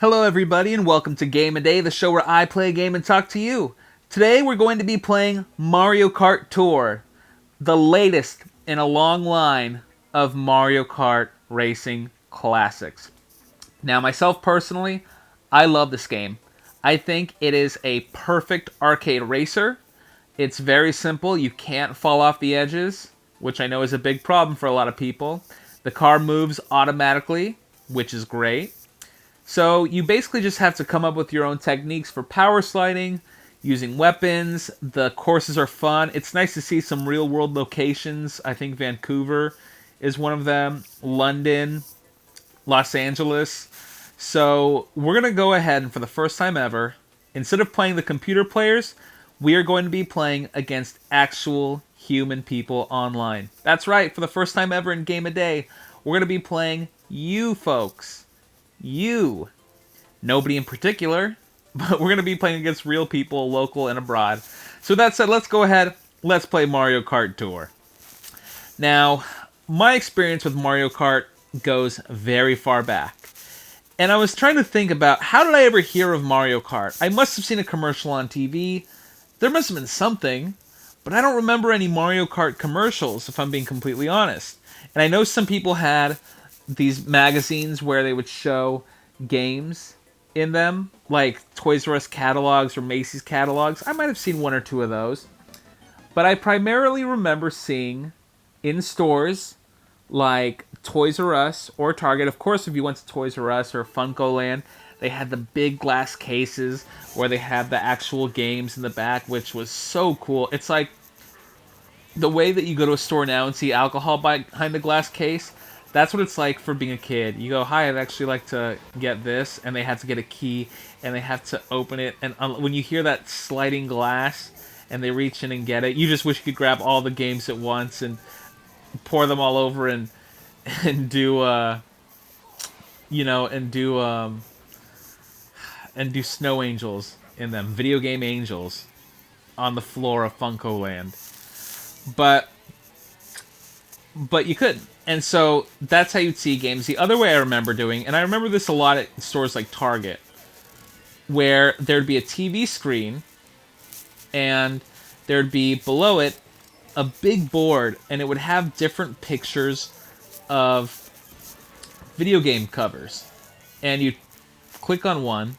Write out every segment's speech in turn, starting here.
Hello everybody and welcome to Game a Day, the show where I play a game and talk to you. Today we're going to be playing Mario Kart Tour, the latest in a long line of Mario Kart racing classics. Now myself personally, I love this game. I think it is a perfect arcade racer. It's very simple, you can't fall off the edges, which I know is a big problem for a lot of people. The car moves automatically, which is great. So you basically just have to come up with your own techniques for power sliding, using weapons. The courses are fun. It's nice to see some real world locations. I think Vancouver is one of them, London, Los Angeles. So we're going to go ahead and for the first time ever, instead of playing the computer players, we are going to be playing against actual human people online. That's right, for the first time ever in Game a Day, we're going to be playing you folks. You. Nobody in particular, but we're going to be playing against real people, local and abroad. So that said, let's go ahead, let's play Mario Kart Tour. Now, my experience with Mario Kart goes very far back. And I was trying to think about, how did I ever hear of Mario Kart? I must have seen a commercial on TV. There must have been something, but I don't remember any Mario Kart commercials, if I'm being completely honest. And I know some people had these magazines where they would show games in them, like Toys R Us catalogs or Macy's catalogs. I might have seen one or two of those. But I primarily remember seeing in stores like Toys R Us or Target. Of course, if you went to Toys R Us or Funko Land, they had the big glass cases where they had the actual games in the back, which was so cool. It's like the way that you go to a store now and see alcohol behind the glass case. That's what it's like for being a kid. You go, hi, I'd actually like to get this, and they have to get a key, and they have to open it, and when you hear that sliding glass, and they reach in and get it, you just wish you could grab all the games at once and pour them all over and do, and do snow angels in them, video game angels on the floor of Funko Land. But you couldn't. And so that's how you'd see games. The other way I remember doing, and I remember this a lot at stores like Target, where there'd be a TV screen and there'd be below it a big board, and it would have different pictures of video game covers. And you'd click on one,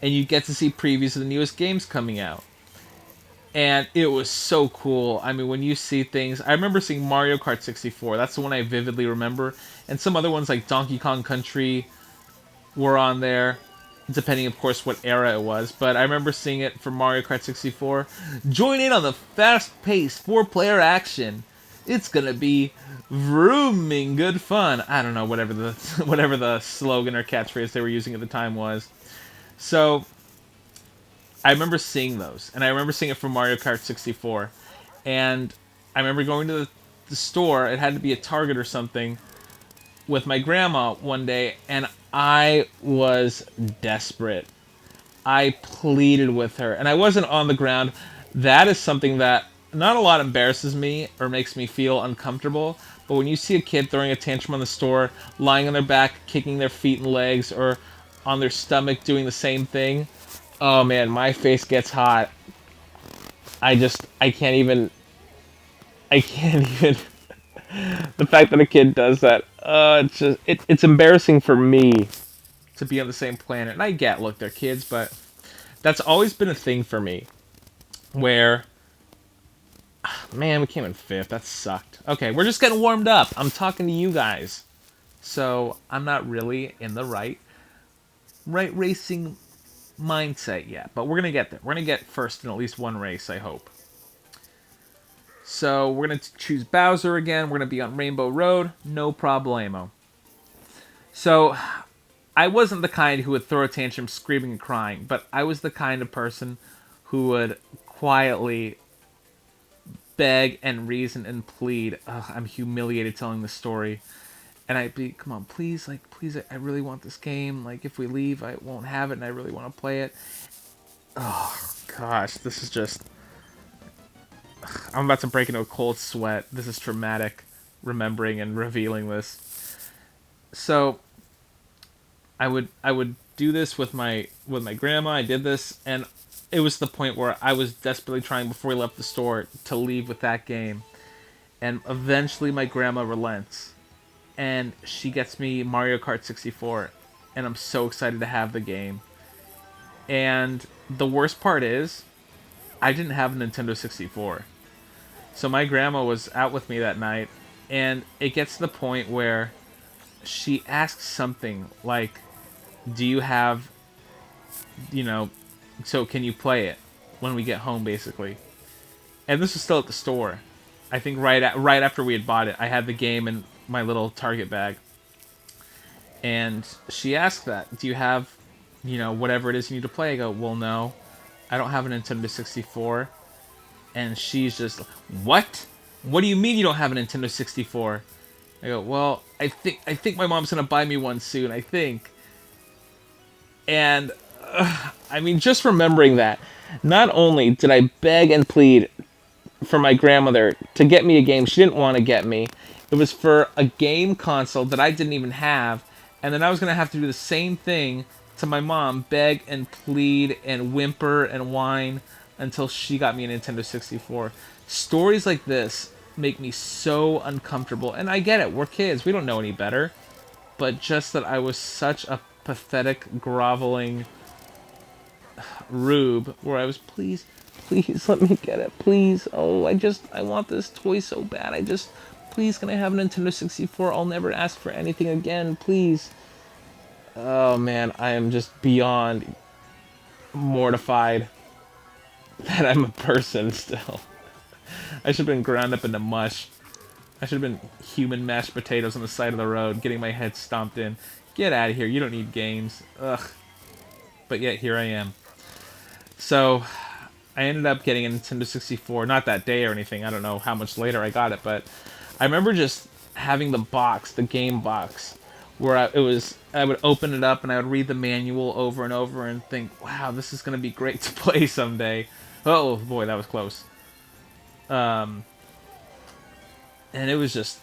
and you'd get to see previews of the newest games coming out. And it was so cool. I mean, when you see things... I remember seeing Mario Kart 64. That's the one I vividly remember. And some other ones like Donkey Kong Country were on there. Depending, of course, what era it was. But I remember seeing it for Mario Kart 64. Join in on the fast-paced 4-player action. It's gonna be vrooming good fun. I don't know, whatever the slogan or catchphrase they were using at the time was. So... I remember seeing those, and I remember seeing it from Mario Kart 64, and I remember going to the store, it had to be a Target or something, with my grandma one day, and I was desperate. I pleaded with her, and I wasn't on the ground. That is something that not a lot embarrasses me or makes me feel uncomfortable, but when you see a kid throwing a tantrum on the store, lying on their back, kicking their feet and legs, or on their stomach doing the same thing, oh man, my face gets hot. I can't even... The fact that a kid does that, it's embarrassing for me to be on the same planet. And I get, look, they're kids, but that's always been a thing for me. Where, man, we came in 5th. That sucked. Okay, we're just getting warmed up. I'm talking to you guys. So, I'm not really in the right racing mindset yet, but we're gonna get there. We're gonna get first in at least one race, I hope. So we're gonna choose Bowser again. We're gonna be on Rainbow Road, no problemo. So I wasn't the kind who would throw a tantrum screaming and crying, but I was the kind of person who would quietly beg and reason and plead. Ugh, I'm humiliated telling this story. And I'd be, come on, please, I really want this game. Like, if we leave, I won't have it, and I really want to play it. Oh, gosh, this is just... I'm about to break into a cold sweat. This is traumatic, remembering and revealing this. So, I would do this with my grandma. I did this, and it was the point where I was desperately trying before we left the store to leave with that game. And eventually my grandma relents, and she gets me Mario Kart 64, and I'm so excited to have the game. And the worst part is, I didn't have a Nintendo 64. So my grandma was out with me that night, and it gets to the point where she asks something like, do you have, you know, so can you play it when we get home, basically? And this was still at the store. I think right after we had bought it, I had the game in my little Target bag. And she asked that, do you have, whatever it is you need to play? I go, well, no, I don't have a Nintendo 64. And she's just, what? What do you mean you don't have a Nintendo 64? I go, well, I think my mom's gonna buy me one soon. I think. And I mean, just remembering that, not only did I beg and plead for my grandmother to get me a game she didn't want to get me, it was for a game console that I didn't even have, and then I was gonna have to do the same thing to my mom, beg and plead and whimper and whine until she got me a Nintendo 64. Stories like this make me so uncomfortable, and I get it, we're kids, we don't know any better, but just that I was such a pathetic, groveling rube where I was, please, please let me get it, please. Oh, I want this toy so bad. Please, can I have a Nintendo 64? I'll never ask for anything again, please. Oh man, I am just beyond mortified that I'm a person still. I should have been ground up into mush. I should have been human mashed potatoes on the side of the road, getting my head stomped in. Get out of here, you don't need games. Ugh. But yet, here I am. So, I ended up getting a Nintendo 64, not that day or anything, I don't know how much later I got it, but I remember just having the box, the game box, where I would open it up and I would read the manual over and over and think, wow, this is going to be great to play someday. Oh boy, that was close. And it was just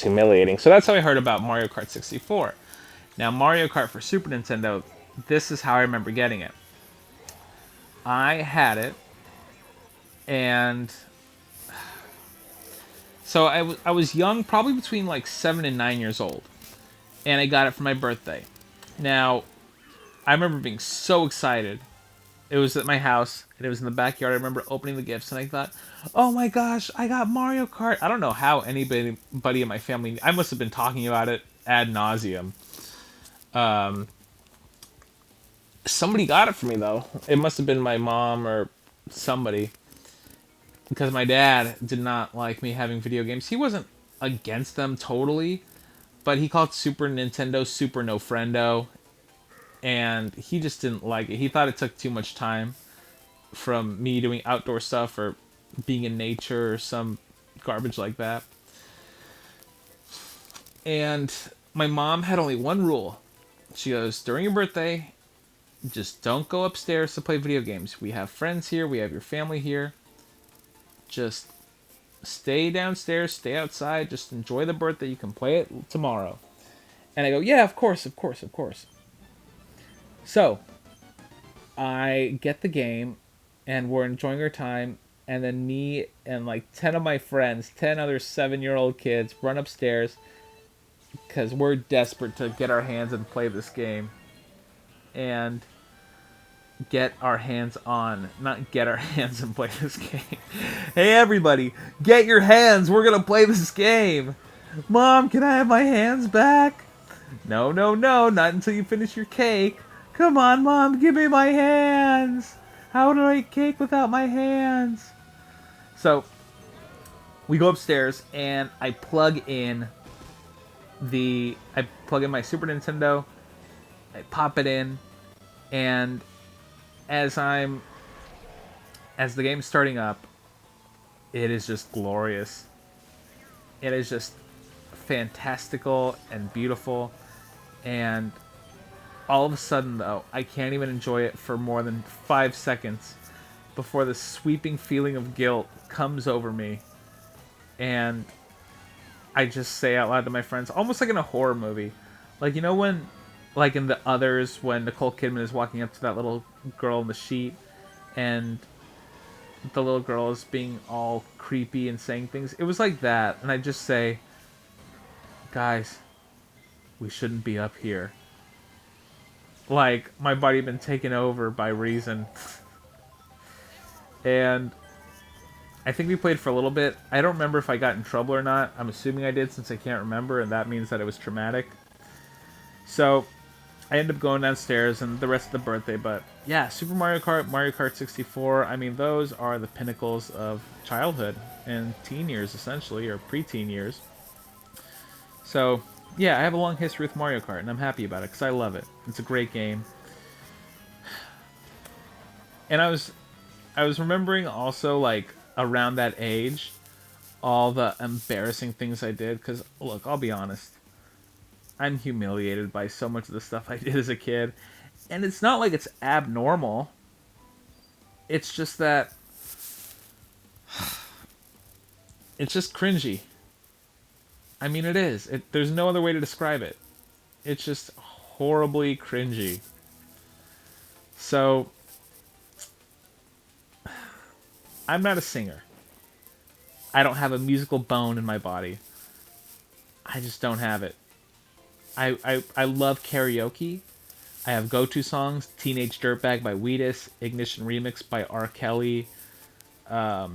humiliating. So that's how I heard about Mario Kart 64. Now, Mario Kart for Super Nintendo, this is how I remember getting it. I had it, and so I was young, probably between like 7 and 9 years old, and I got it for my birthday. Now, I remember being so excited. It was at my house, and it was in the backyard. I remember opening the gifts, and I thought, oh my gosh, I got Mario Kart. I don't know how anybody in my family, I must have been talking about it ad nauseum. Somebody got it for me, though. It must have been my mom or somebody. Because my dad did not like me having video games. He wasn't against them totally, but he called Super Nintendo Super No Friendo, and he just didn't like it. He thought it took too much time from me doing outdoor stuff or being in nature or some garbage like that. And my mom had only one rule. She goes, during your birthday, just don't go upstairs to play video games. We have friends here. We have your family here. Just stay downstairs, stay outside, just enjoy the birthday. You can play it tomorrow. And I go, yeah, of course. So, I get the game, and we're enjoying our time, and then me and like 10 of my friends, 10 other 7-year-old kids, run upstairs, because we're desperate to get our hands and play this game. And get our hands on, not get our hands and play this game. Hey everybody, get your hands, we're gonna play this game. Mom, can I have my hands back? No, not until you finish your cake. Come on, Mom, give me my hands. How do I eat cake without my hands? So, we go upstairs and I plug in my Super Nintendo, I pop it in, and as the game's starting up, it is just glorious. It is just fantastical and beautiful, and all of a sudden, though, I can't even enjoy it for more than 5 seconds before the sweeping feeling of guilt comes over me, and I just say out loud to my friends, almost like in a horror movie, like, you know when like in the others when Nicole Kidman is walking up to that little girl in the sheet, and the little girl is being all creepy and saying things. It was like that, and I just say, guys, we shouldn't be up here. Like my body had been taken over by reason, and I think we played for a little bit. I don't remember if I got in trouble or not. I'm assuming I did since I can't remember, and that means that it was traumatic. So I ended up going downstairs and the rest of the birthday. But yeah, Super Mario Kart, Mario Kart 64, I mean, those are the pinnacles of childhood and teen years, essentially, or preteen years. So yeah, I have a long history with Mario Kart, and I'm happy about it because I love it. It's a great game. And I was remembering also, like, around that age, all the embarrassing things I did. Because, look, I'll be honest. I'm humiliated by so much of the stuff I did as a kid. And it's not like it's abnormal. It's just that... it's just cringy. I mean, it is. There's no other way to describe it. It's just horribly cringy. So... I'm not a singer. I don't have a musical bone in my body. I just don't have it. I love karaoke. I have go-to songs: Teenage Dirtbag by Wheatus, Ignition Remix by R. Kelly, All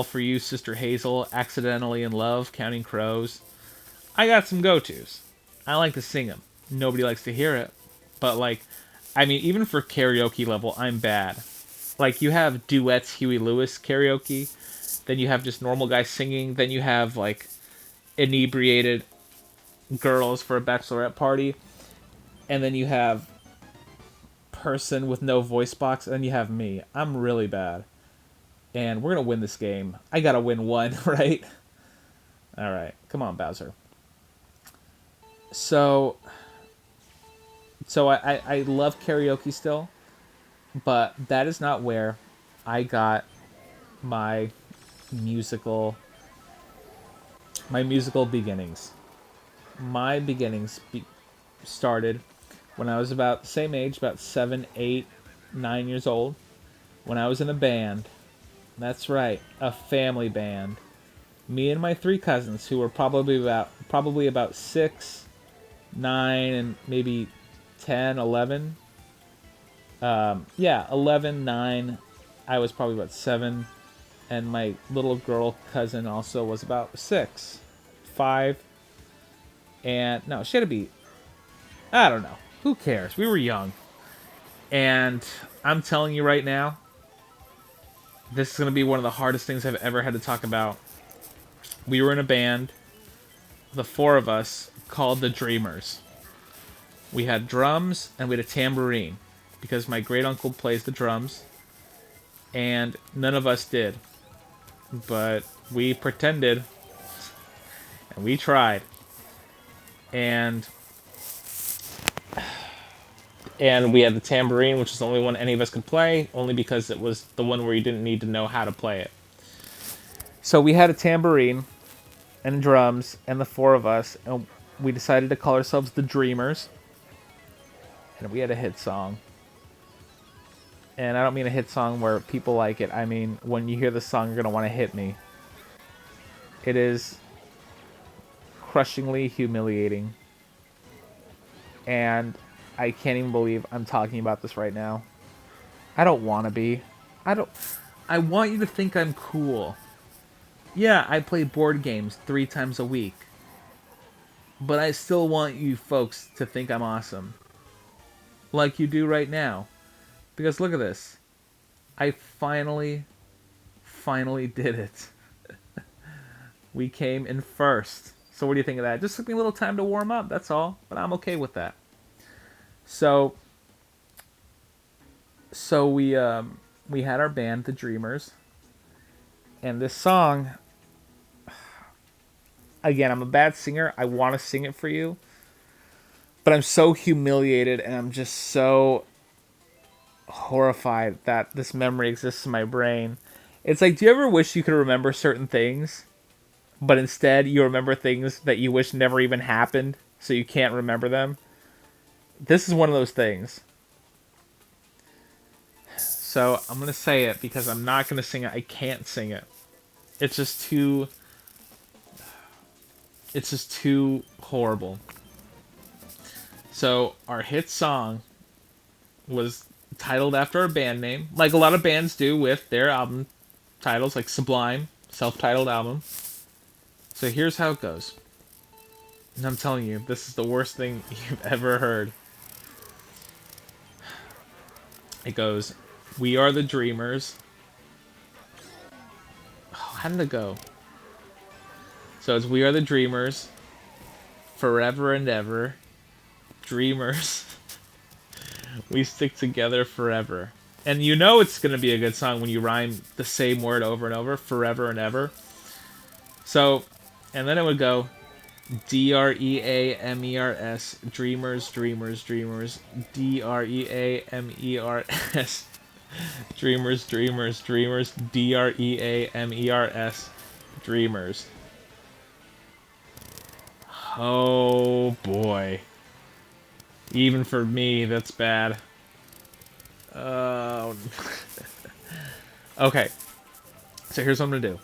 For You, Sister Hazel, Accidentally in Love, Counting Crows. I got some go-tos. I like to sing them. Nobody likes to hear it. But, like, I mean, even for karaoke level, I'm bad. Like, you have duets, Huey Lewis karaoke. Then you have just normal guys singing. Then you have, like, inebriated girls for a bachelorette party. And then you have person with no voice box. And then you have me. I'm really bad. And we're going to win this game. I got to win one, right? All right. Come on, Bowser. So I love karaoke still. But that is not where I got my musical beginnings. My beginnings started when I was about the same age, about 7, 8, 9 years old, when I was in a band. That's right, a family band. Me and my 3 cousins, who were probably about 6, 9, and maybe 10, 11. 11, 9. I was probably about 7. And my little girl cousin also was about 6, 5. And, no, she had to be, I don't know. Who cares? We were young. And I'm telling you right now, this is going to be one of the hardest things I've ever had to talk about. We were in a band, the 4 of us, called the Dreamers. We had drums and we had a tambourine, because my great uncle plays the drums, and none of us did. But we pretended, and we tried. And we had the tambourine, which is the only one any of us could play, only because it was the one where you didn't need to know how to play it. So we had a tambourine and drums, and the 4 of us, and we decided to call ourselves the Dreamers. And we had a hit song. And I don't mean a hit song where people like it. I mean, when you hear the song, you're going to want to hit me. It is crushingly humiliating. And I can't even believe I'm talking about this right now. I don't want to be. I want you to think I'm cool. Yeah, I play board games 3 times a week. But I still want you folks to think I'm awesome. Like you do right now. Because look at this. I finally did it. We came in first. So what do you think of that? It just took me a little time to warm up, that's all. But I'm okay with that. So we had our band, the Dreamers. And this song, again, I'm a bad singer. I want to sing it for you. But I'm so humiliated, and I'm just so horrified that this memory exists in my brain. It's like, do you ever wish you could remember certain things, but instead you remember things that you wish never even happened? so you can't remember them. This is one of those things. So I'm gonna say it because I'm not gonna sing it. I can't sing it. It's just too. It's just too horrible. So our hit song was titled after a band name, like a lot of bands do with their album titles, like Sublime, self-titled album. So here's how it goes. And I'm telling you, this is the worst thing you've ever heard. It goes, "We are the dreamers." Oh, how did it go? So it's "We are the dreamers, forever and ever, dreamers. We stick together forever." And you know it's going to be a good song when you rhyme the same word over and over, forever and ever. So, and then it would go, DREAMERS, dreamers, dreamers, dreamers, DREAMERS, dreamers, dreamers, dreamers, DREAMERS, dreamers. Oh boy. Even for me, that's bad. Oh. Okay. So here's what I'm gonna do.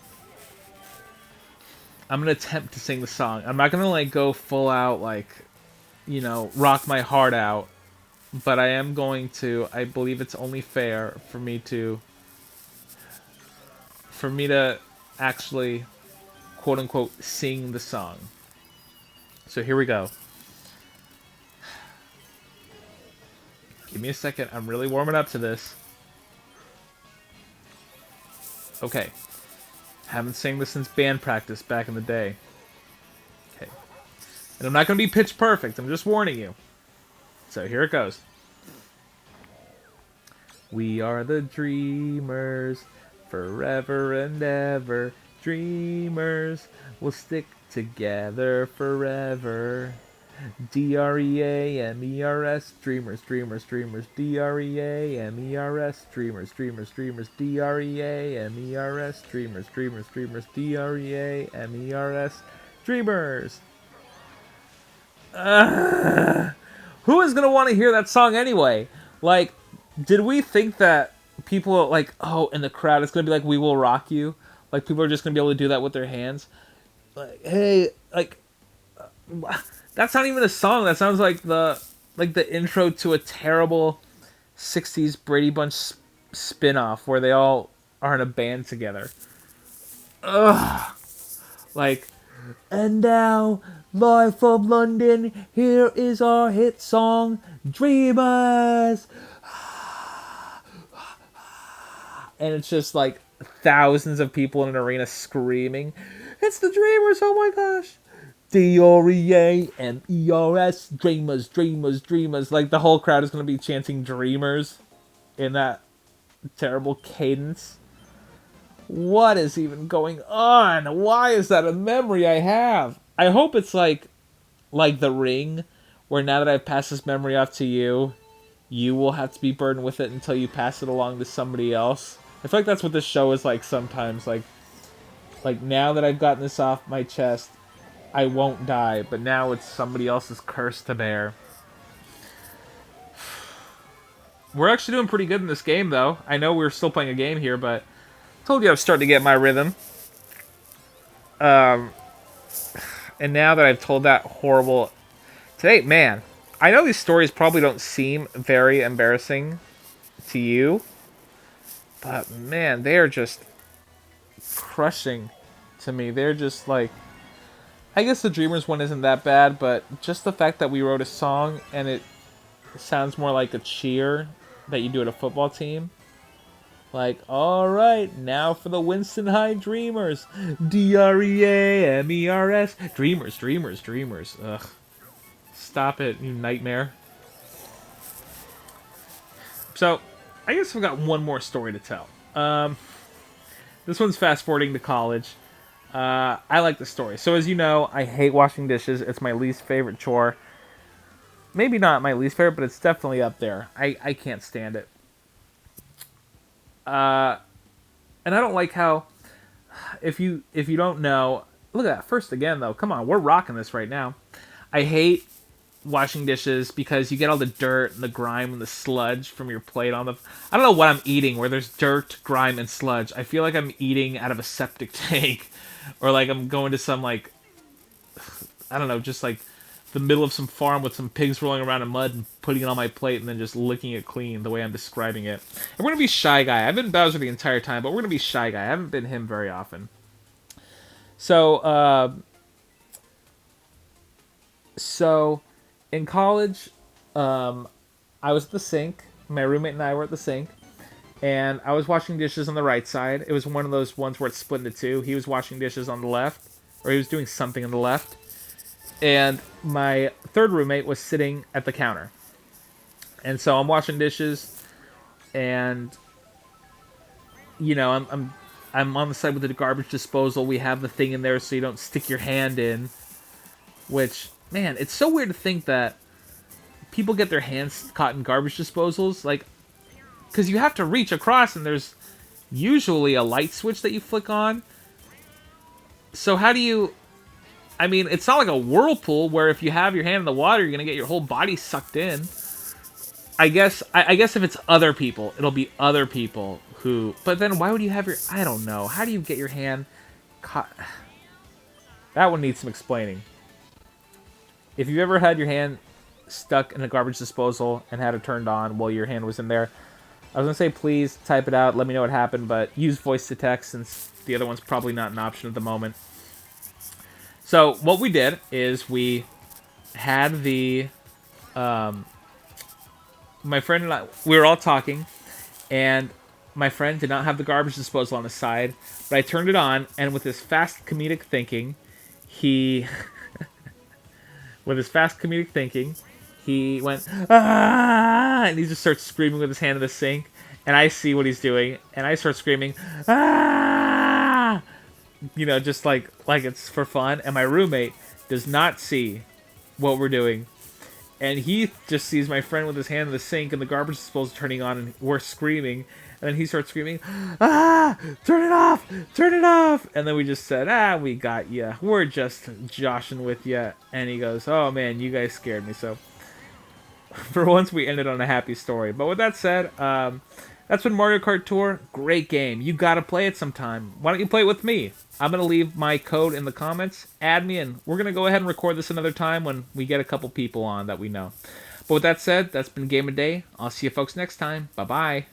I'm gonna attempt to sing the song. I'm not gonna like go full out like, rock my heart out, but I am going to. I believe it's only fair for me to actually, quote unquote, sing the song. So here we go. Give me a second. I'm really warming up to this. Okay. Haven't sang this since band practice back in the day. Okay. And I'm not going to be pitch perfect. I'm just warning you. So here it goes. We are the dreamers, forever and ever. Dreamers will stick together forever. DREAMERS, dreamers, dreamers, dreamers. DREAMERS, dreamers, dreamers, dreamers. DREAMERS, dreamers, dreamers, dreamers. DREAMERS, dreamers. Who is gonna want to hear that song anyway? Like, did we think that people like, oh, in the crowd it's gonna be like "We Will Rock You"? Like people are just gonna be able to do that with their hands? Like, hey, like. That's not even a song. That sounds like the intro to a terrible 60s Brady Bunch spin-off where they all are in a band together. Ugh. Like, and now, live from London, here is our hit song, Dreamers. And it's just like thousands of people in an arena screaming, "It's the Dreamers, oh my gosh." DREAMERS, dreamers, dreamers, dreamers. Like the whole crowd is going to be chanting "Dreamers" in that terrible cadence. What is even going on? Why is that a memory I have? I hope it's like The Ring, where now that I've passed this memory off to you, you will have to be burdened with it until you pass it along to somebody else. I feel like that's what this show is like sometimes. Like now that I've gotten this off my chest, I won't die, but now it's somebody else's curse to bear. We're actually doing pretty good in this game, though. I know we're still playing a game here, but I told you I was starting to get my rhythm. And now that I've told that horrible... Today, man, I know these stories probably don't seem very embarrassing to you, but, man, they are just crushing to me. They're just, like... I guess the Dreamers one isn't that bad, but just the fact that we wrote a song and it sounds more like a cheer that you do at a football team. Like, all right, now for the Winston High Dreamers. DREAMERS. Dreamers, dreamers, dreamers. Ugh. Stop it, you nightmare. So, I guess I've got one more story to tell. This one's fast forwarding to college. I like the story. So as you know, I hate washing dishes. It's my least favorite chore. Maybe not my least favorite, but it's definitely up there. I can't stand it. And I don't like how, if you don't know, look at that. First again, though, come on, we're rocking this right now. I hate washing dishes because you get all the dirt and the grime and the sludge from your plate on the. I don't know what I'm eating where there's dirt, grime, and sludge. I feel like I'm eating out of a septic tank, or like I'm going to some like, I don't know, just like the middle of some farm with some pigs rolling around in mud and putting it on my plate and then just licking it clean the way I'm describing it. And we're gonna be Shy Guy. I've been Bowser the entire time, but we're gonna be Shy Guy. I haven't been him very often. So, so in college, I was at the sink. My roommate and I were at the sink, and I was washing dishes on the right side. It was one of those ones where it's split into two. He was washing dishes on the left, or he was doing something on the left, and my third roommate was sitting at the counter. And so I'm washing dishes, and I'm on the side with the garbage disposal. We have the thing in there so you don't stick your hand in. Which, man, it's so weird to think that people get their hands caught in garbage disposals, like, because you have to reach across, and there's usually a light switch that you flick on. So how do you? I mean, it's not like a whirlpool where if you have your hand in the water, you're gonna get your whole body sucked in. I guess if it's other people, it'll be other people who. But then why would you have your? I don't know. How do you get your hand caught? That one needs some explaining. If you've ever had your hand stuck in a garbage disposal and had it turned on while your hand was in there, I was going to say please type it out, let me know what happened, but use voice to text since the other one's probably not an option at the moment. So what we did is we had the... my friend and I, we were all talking, and my friend did not have the garbage disposal on his side, but I turned it on, and with his fast comedic thinking, he... With his fast comedic thinking, he went, ah! And he just starts screaming with his hand in the sink. And I see what he's doing, and I start screaming, ah! Just like it's for fun. And my roommate does not see what we're doing. And he just sees my friend with his hand in the sink and the garbage disposal turning on, and we're screaming. And then he starts screaming, ah, turn it off, turn it off. And then we just said, we got ya. We're just joshing with ya. And he goes, oh man, you guys scared me. So for once we ended on a happy story. But with that said, that's been Mario Kart Tour. Great game. You gotta play it sometime. Why don't you play it with me? I'm gonna leave my code in the comments. Add me in. We're gonna go ahead and record this another time when we get a couple people on that we know. But with that said, that's been Game of Day. I'll see you folks next time. Bye-bye.